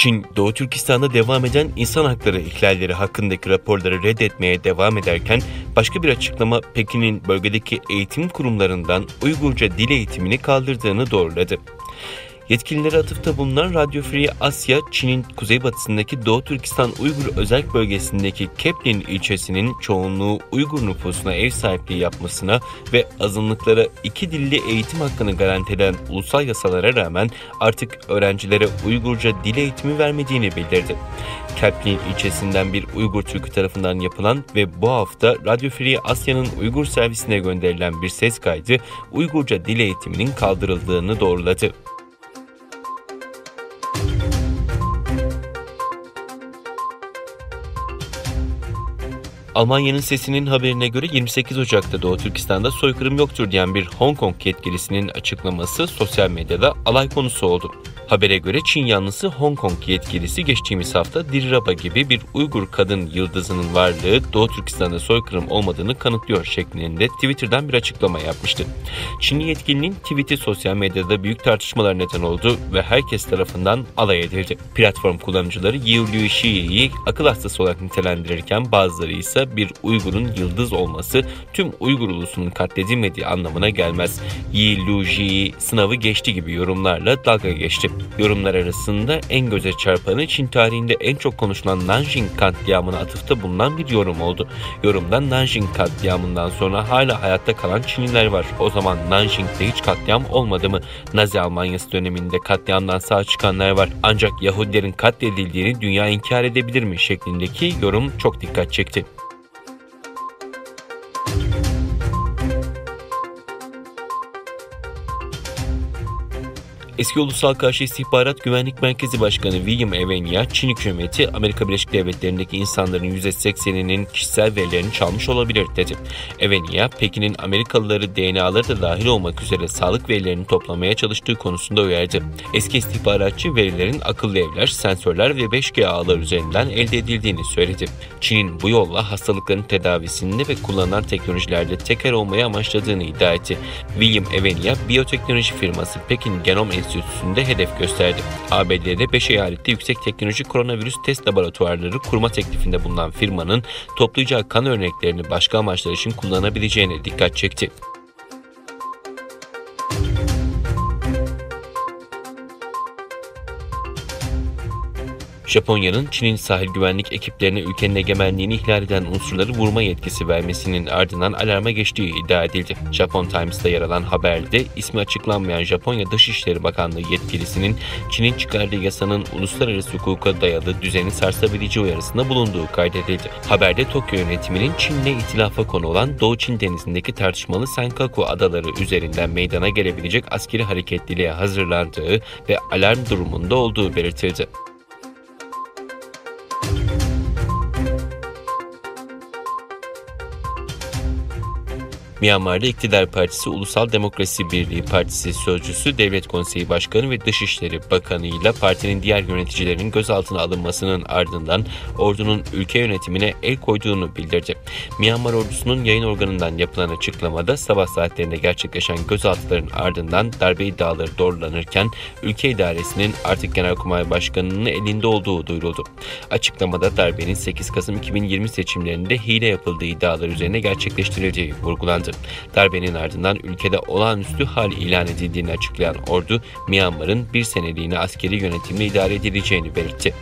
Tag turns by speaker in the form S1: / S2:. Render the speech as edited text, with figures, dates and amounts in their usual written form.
S1: Çin, Doğu Türkistan'da devam eden insan hakları ihlalleri hakkındaki raporları reddetmeye devam ederken başka bir açıklama Pekin'in bölgedeki eğitim kurumlarından Uygurca dil eğitimini kaldırdığını doğruladı. Yetkililere atıfta bulunan Radio Free Asya, Çin'in kuzeybatısındaki Doğu Türkistan Uygur Özerk Bölgesi'ndeki Keplin ilçesinin çoğunluğu Uygur nüfusuna ev sahipliği yapmasına ve azınlıklara iki dilli eğitim hakkını garanti eden ulusal yasalara rağmen artık öğrencilere Uygurca dil eğitimi vermediğini bildirdi. Keplin ilçesinden bir Uygur Türk'ü tarafından yapılan ve bu hafta Radio Free Asya'nın Uygur servisine gönderilen bir ses kaydı Uygurca dil eğitiminin kaldırıldığını doğruladı. Almanya'nın Sesi'nin haberine göre 28 Ocak'ta Doğu Türkistan'da soykırım yoktur diyen bir Hong Kong yetkilisinin açıklaması sosyal medyada alay konusu oldu. Habere göre Çin yanlısı Hong Kong yetkilisi geçtiğimiz hafta Dilraba gibi bir Uygur kadın yıldızının varlığı Doğu Türkistan'da soykırım olmadığını kanıtlıyor şeklinde Twitter'dan bir açıklama yapmıştı. Çinli yetkilinin tweet'i sosyal medyada büyük tartışmalar neden oldu ve herkes tarafından alay edildi. Platform kullanıcıları Yiu Luxi'yi akıl hastası olarak nitelendirirken bazıları ise bir Uygur'un yıldız olması tüm Uygur ulusunun katledilmediği anlamına gelmez. Yiu Luxi sınavı geçti gibi yorumlarla dalga geçti. Yorumlar arasında en göze çarpanı Çin tarihinde en çok konuşulan Nanjing katliamına atıfta bulunan bir yorum oldu. Yorumda Nanjing katliamından sonra hala hayatta kalan Çinliler var. O zaman Nanjing'de hiç katliam olmadı mı? Nazi Almanyası döneminde katliamdan sağ çıkanlar var. Ancak Yahudilerin katledildiğini dünya inkar edebilir mi? Şeklindeki yorum çok dikkat çekti. Eski Ulusal Karşı İstihbarat Güvenlik Merkezi Başkanı William Evania, Çin hükümeti Amerika Birleşik Devletleri'ndeki insanların %80'inin kişisel verilerini çalmış olabilir dedi. Evania, Pekin'in Amerikalıları DNA'ları da dahil olmak üzere sağlık verilerini toplamaya çalıştığı konusunda uyardı. Eski istihbaratçı verilerin akıllı evler, sensörler ve 5G ağları üzerinden elde edildiğini söyledi. Çin'in bu yolla hastalıkların tedavisinde ve kullanılan teknolojilerde teker olmayı amaçladığını iddia etti. William Evania, biyoteknoloji firması Pekin Genom Enstitüsü'nde hedef gösterdi. ABD'de 5 eyalette yüksek teknoloji koronavirüs test laboratuvarları kurma teklifinde bulunan firmanın toplayacağı kan örneklerini başka amaçlar için kullanabileceğine dikkat çekti. Japonya'nın Çin'in sahil güvenlik ekiplerine ülkenin egemenliğini ihlal eden unsurları vurma yetkisi vermesinin ardından alarma geçtiği iddia edildi. Japan Times'ta yer alan haberde ismi açıklanmayan Japonya Dışişleri Bakanlığı yetkilisinin Çin'in çıkardığı yasanın uluslararası hukuka dayalı düzeni sarsabileceği uyarısında bulunduğu kaydedildi. Haberde Tokyo yönetiminin Çin'le ihtilafa konu olan Doğu Çin Denizi'ndeki tartışmalı Senkaku adaları üzerinden meydana gelebilecek askeri hareketliliğe hazırlandığı ve alarm durumunda olduğu belirtildi. Myanmar'da İktidar Partisi Ulusal Demokrasi Birliği Partisi Sözcüsü, Devlet Konseyi Başkanı ve Dışişleri Bakanı ile partinin diğer yöneticilerinin gözaltına alınmasının ardından ordunun ülke yönetimine el koyduğunu bildirdi. Myanmar ordusunun yayın organından yapılan açıklamada sabah saatlerinde gerçekleşen gözaltıların ardından darbe iddiaları doğrulanırken ülke idaresinin artık Genelkurmay Başkanı'nın elinde olduğu duyuruldu. Açıklamada darbenin 8 Kasım 2020 seçimlerinde hile yapıldığı iddiaları üzerine gerçekleştirildiği vurgulandı. Darbenin ardından ülkede olağanüstü hal ilan edildiğini açıklayan ordu, Myanmar'ın bir seneliğine askeri yönetimle idare edileceğini belirtti.